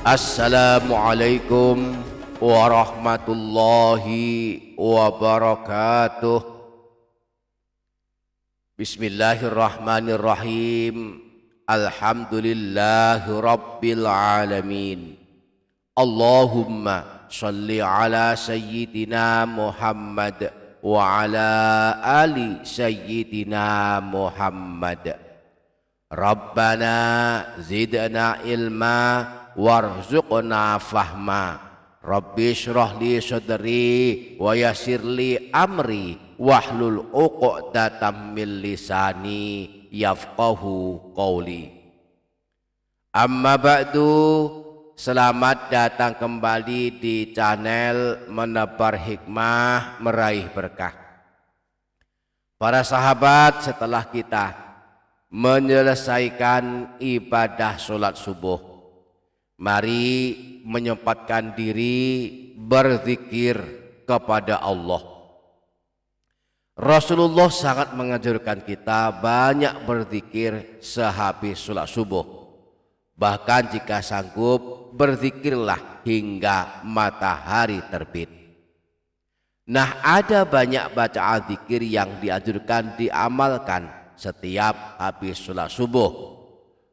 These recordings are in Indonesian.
Assalamualaikum warahmatullahi wabarakatuh. Bismillahirrahmanirrahim. Alhamdulillahi rabbil alamin. Allahumma shalli ala sayyidina Muhammad wa ala ali sayyidina Muhammad. Rabbana zidna ilma warzuqna fahma. Rabbi shrah li sadri wa yassir li amri wahlul 'uqdatam min lisani yafqahu qawli. Amma ba'du, selamat datang kembali di channel Menebar Hikmah Meraih Berkah. Para sahabat, setelah kita menyelesaikan ibadah sholat subuh, mari menyempatkan diri berzikir kepada Allah. Rasulullah sangat menganjurkan kita banyak berzikir sehabis sholat subuh. Bahkan jika sanggup, berzikirlah hingga matahari terbit. Nah, ada banyak bacaan zikir yang dianjurkan diamalkan setiap habis sholat subuh.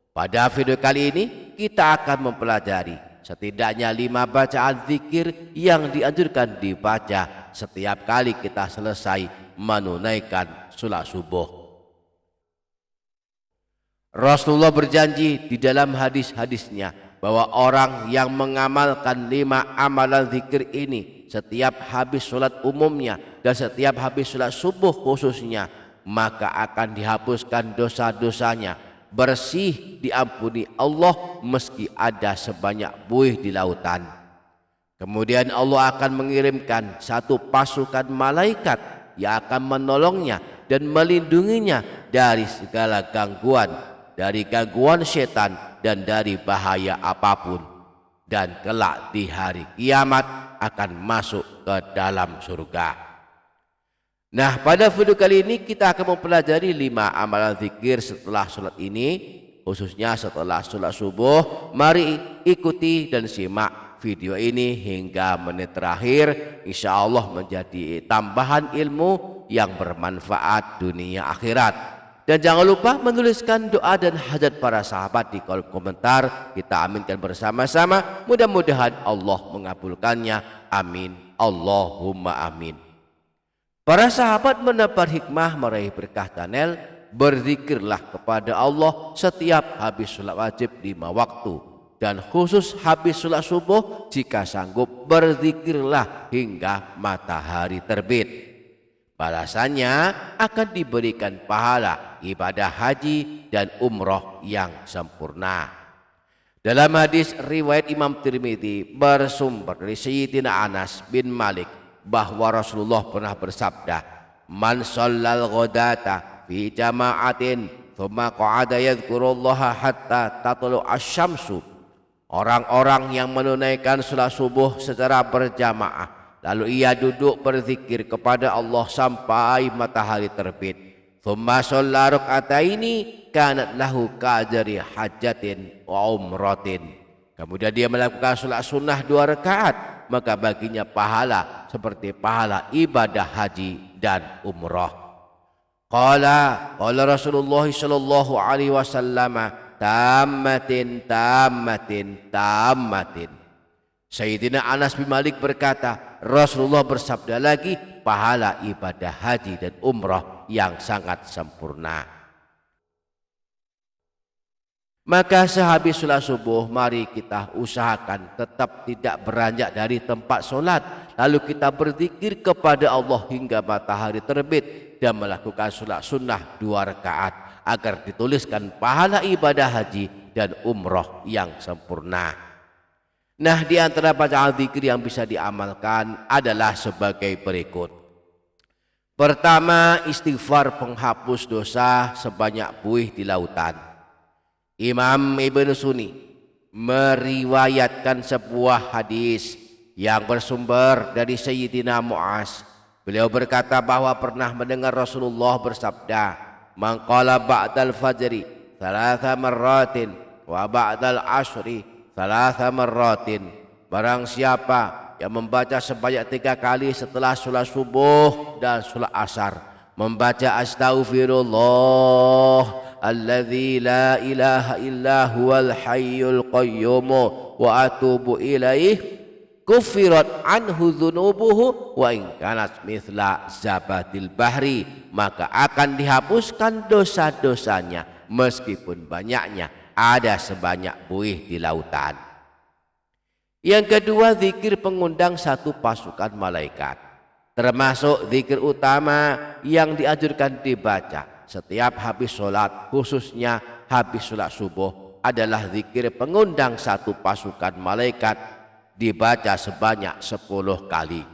Pada video kali ini kita akan mempelajari setidaknya 5 bacaan zikir yang dianjurkan dibaca setiap kali kita selesai menunaikan sholat subuh. Rasulullah berjanji di dalam hadis-hadisnya bahwa orang yang mengamalkan 5 amalan zikir ini setiap habis sholat umumnya dan setiap habis sholat subuh khususnya, maka akan dihapuskan dosa-dosanya, bersih, diampuni Allah meski ada sebanyak buih di lautan. Kemudian Allah akan mengirimkan satu pasukan malaikat yang akan menolongnya dan melindunginya dari segala gangguan, dari gangguan setan dan dari bahaya apapun, dan kelak di hari kiamat akan masuk ke dalam surga. Nah, pada video kali ini kita akan mempelajari 5 amalan zikir setelah sholat ini, khususnya setelah sholat subuh. Mari ikuti dan simak video ini hingga menit terakhir. Insya Allah menjadi tambahan ilmu yang bermanfaat dunia akhirat. Dan jangan lupa menuliskan doa dan hajat para sahabat di kolom komentar. Kita aminkan bersama-sama. Mudah-mudahan Allah mengabulkannya. Amin. Allahumma amin. Para sahabat Menebar Hikmah Meraih Berkah channel, berzikirlah kepada Allah setiap habis sholat wajib 5 waktu, dan khusus habis sholat subuh jika sanggup berzikirlah hingga matahari terbit. Balasannya akan diberikan pahala ibadah haji dan umroh yang sempurna. Dalam hadis riwayat Imam Tirmidzi bersumber dari Sayyidina Anas bin Malik bahwa Rasulullah pernah bersabda, "Man shallal ghadata fi jama'atin thumma qa'ada yadhkurullaha hatta tatlu asy-syamsu." Orang-orang yang menunaikan salat subuh secara berjamaah lalu ia duduk berzikir kepada Allah sampai matahari terbit. Thumma shalla rak'ataini kanat lahu ka'ajri hajjatin wa umratin. Kemudian dia melakukan salat sunnah 2 rakaat, maka baginya pahala seperti pahala ibadah haji dan umrah. Qala Rasulullah sallallahu alaihi wasallam, tammatin tammatin tammatin. Sayyidina Anas bin Malik berkata, Rasulullah bersabda lagi, pahala ibadah haji dan umrah yang sangat sempurna. Maka sehabis sholat subuh, mari kita usahakan tetap tidak beranjak dari tempat sholat, lalu kita berzikir kepada Allah hingga matahari terbit dan melakukan sholat sunnah 2 rakaat agar dituliskan pahala ibadah haji dan umroh yang sempurna. Nah, di antara bacaan zikir yang bisa diamalkan adalah sebagai berikut. Pertama, istighfar penghapus dosa sebanyak buih di lautan. Imam Ibn Sunni meriwayatkan sebuah hadis yang bersumber dari Sayyidina Mu'az. Beliau berkata bahwa pernah mendengar Rasulullah bersabda, "Man qala ba'dal fajri thalatha marratin wa ba'dal ashri thalatha marratin, barang siapa yang membaca sebanyak 3 kali setelah sholat subuh dan sholat asar, membaca astaghfirullah alladzi la ilaha illa huwal hayyul qayyum wa atubu ilaih, kufirat anhu dzunubuhu wa in kanat mithla zabatil bahri, maka akan dihapuskan dosa-dosanya meskipun banyaknya ada sebanyak buih di lautan. Yang kedua, zikir pengundang satu pasukan malaikat, termasuk zikir utama yang dianjurkan dibaca setiap habis sholat, khususnya habis sholat subuh, adalah zikir pengundang satu pasukan malaikat, dibaca sebanyak 10 kali.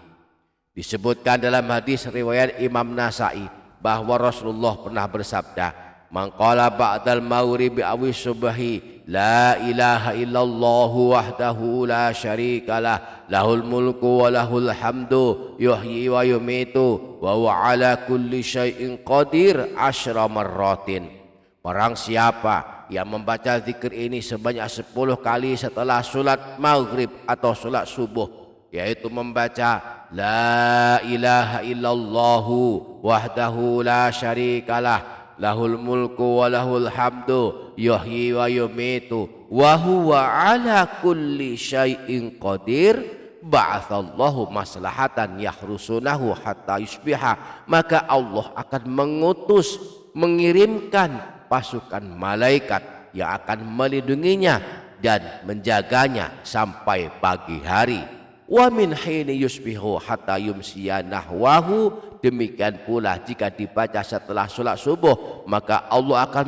Disebutkan dalam hadis riwayat Imam Nasai bahwa Rasulullah pernah bersabda, man qala ba'dal maghribi awi subhi la ilaha illallah wahdahu la syarikalah lahul mulku wa lahul hamdu yuhyi wa yumitu wa huwa ala kulli syai'in qadir 10 marratin. Barang siapa yang membaca zikir ini sebanyak 10 kali setelah sholat maghrib atau sholat subuh, yaitu membaca la ilaha illallah wahdahu la syarikalah lahul mulku wa lahul hamdu yuhyi wa yumitu wa huwa ala kulli syai'in qadir, ba'athallahu maslahatan yahrusunahu hatta yusbiha, maka Allah akan mengirimkan pasukan malaikat yang akan melindunginya dan menjaganya sampai pagi hari. Wa min hini yusbihu hatta yumsiya nahwahu, demikian pula jika dibaca setelah sholat subuh, maka Allah akan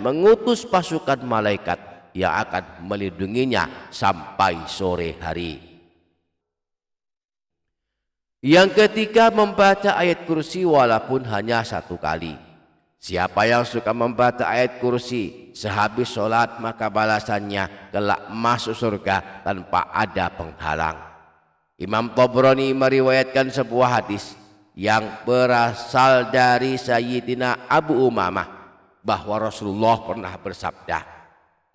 mengutus pasukan malaikat yang akan melindunginya sampai sore hari. Yang ketiga, membaca ayat kursi walaupun hanya 1 kali. Siapa yang suka membaca ayat kursi sehabis sholat, maka balasannya kelak masuk surga tanpa ada penghalang. Imam Tabrani meriwayatkan sebuah hadis yang berasal dari Sayyidina Abu Umamah bahwa Rasulullah pernah bersabda,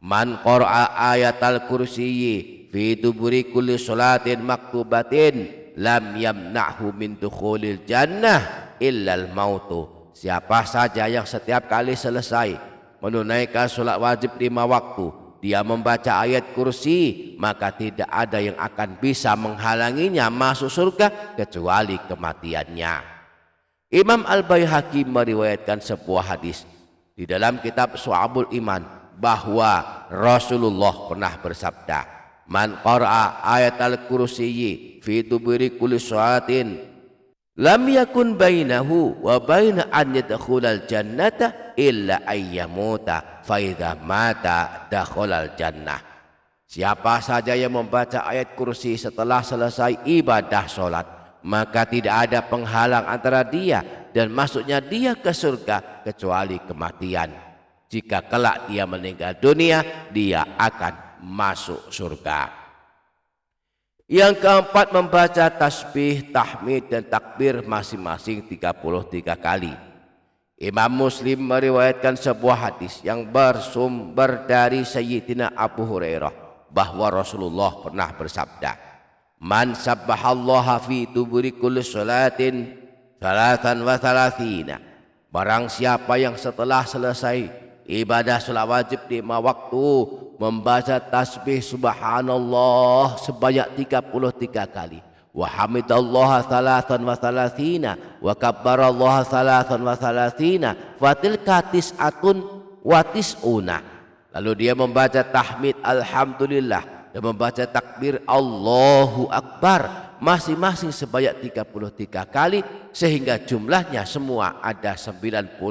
man qara'a ayatal kursiyyi fi duburi kulli sholatin maktubatin lam yamna'hu min dukhulil jannah illal mautu. Siapa saja yang setiap kali selesai menunaikan sholat wajib 5 waktu, dia membaca ayat kursi, maka tidak ada yang akan bisa menghalanginya masuk surga kecuali kematiannya. Imam Al-Baihaqi meriwayatkan sebuah hadis di dalam kitab Syu'abul Iman bahwa Rasulullah pernah bersabda, man qara'a ayatal kursiyyi fi duburi kulli sholatin lam yakun bainahu wa baina an yadkhulal jannata illa ayyamuta fa idza mata dakhalal jannah. Siapa saja yang membaca ayat kursi setelah selesai ibadah sholat, maka tidak ada penghalang antara dia dan masuknya dia ke surga kecuali kematian. Jika kelak dia meninggal dunia, dia akan masuk surga. Yang keempat, membaca tasbih, tahmid dan takbir masing-masing 33 kali. Imam Muslim meriwayatkan sebuah hadis yang bersumber dari Sayyidina Abu Hurairah bahwa Rasulullah pernah bersabda, man sabbahallaha fi duburi kulli sholatin 33, barang siapa yang setelah selesai ibadah sholat wajib 5 waktu membaca tasbih subhanallah sebanyak 33 kali, wa hamidallaha 33 wa kabbarallaha 33 fatilka tis'atun wa tis'una, lalu dia membaca tahmid alhamdulillah dan membaca takbir Allahu Akbar masing-masing sebanyak 33 kali, sehingga jumlahnya semua ada 99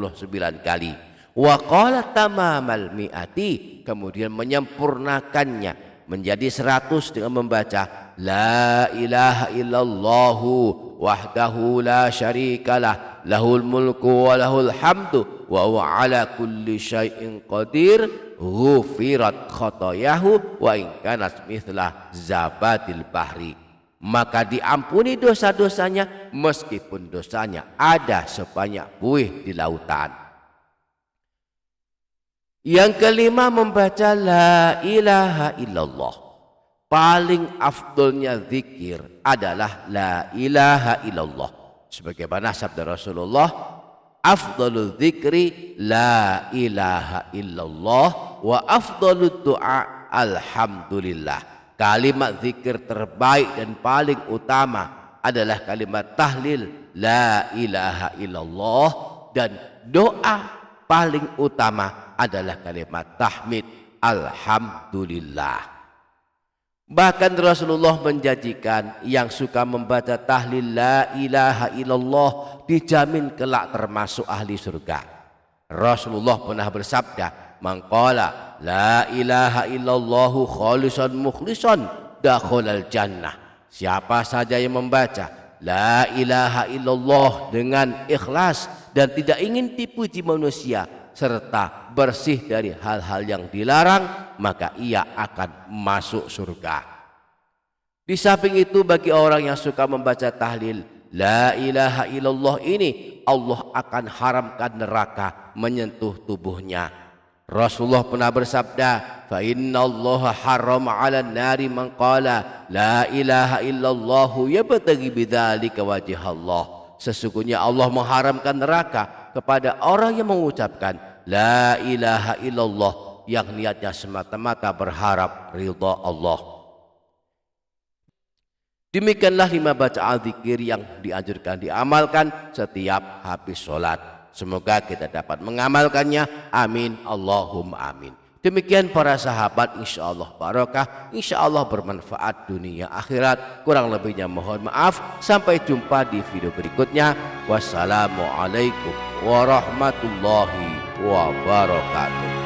kali. Wa qala tamamal mi'ati, kemudian menyempurnakannya menjadi 100 dengan membaca la ilaha illallahu wahdahu la syarikalah lahul mulku wa lahul hamdu wa huwa ala kulli syai'in qadir ghufirat khotoyahu wa in kanat mithla zabatil bahri, maka diampuni dosa-dosanya meskipun dosanya ada sebanyak buih di lautan. Yang kelima, membaca la ilaha illallah. Paling afdolnya zikir adalah la ilaha illallah. Sebagaimana sabda Rasulullah, afdalul zikri la ilaha illallah wa afdalud du'a alhamdulillah. Kalimat zikir terbaik dan paling utama adalah kalimat tahlil la ilaha illallah, dan doa paling utama adalah kalimat tahmid alhamdulillah. Bahkan Rasulullah menjanjikan yang suka membaca tahlil la ilaha illallah dijamin kelak termasuk ahli surga. Rasulullah pernah bersabda, "Man qala la ilaha illallahu khalisan mukhlisan dakhalal jannah." Siapa saja yang membaca la ilaha illallah dengan ikhlas dan tidak ingin dipuji manusia serta bersih dari hal-hal yang dilarang, maka ia akan masuk surga. Di samping itu, bagi orang yang suka membaca tahlil la ilaha illallah ini, Allah akan haramkan neraka menyentuh tubuhnya. Rasulullah pernah bersabda, "Fa innallaha harrama 'alan nari man qala la ilaha illallah yabtaghi bidzalika wajhallah." Sesungguhnya Allah mengharamkan neraka kepada orang yang mengucapkan la ilaha illallah yang niatnya semata-mata berharap ridha Allah. Demikianlah 5 bacaan zikir yang dianjurkan diamalkan setiap habis sholat. Semoga kita dapat mengamalkannya. Amin Allahumma amin. Demikian para sahabat, insya Allah barokah, insya Allah bermanfaat dunia akhirat. Kurang lebihnya mohon maaf. Sampai jumpa di video berikutnya. Wassalamualaikum warahmatullahi wabarakatuh.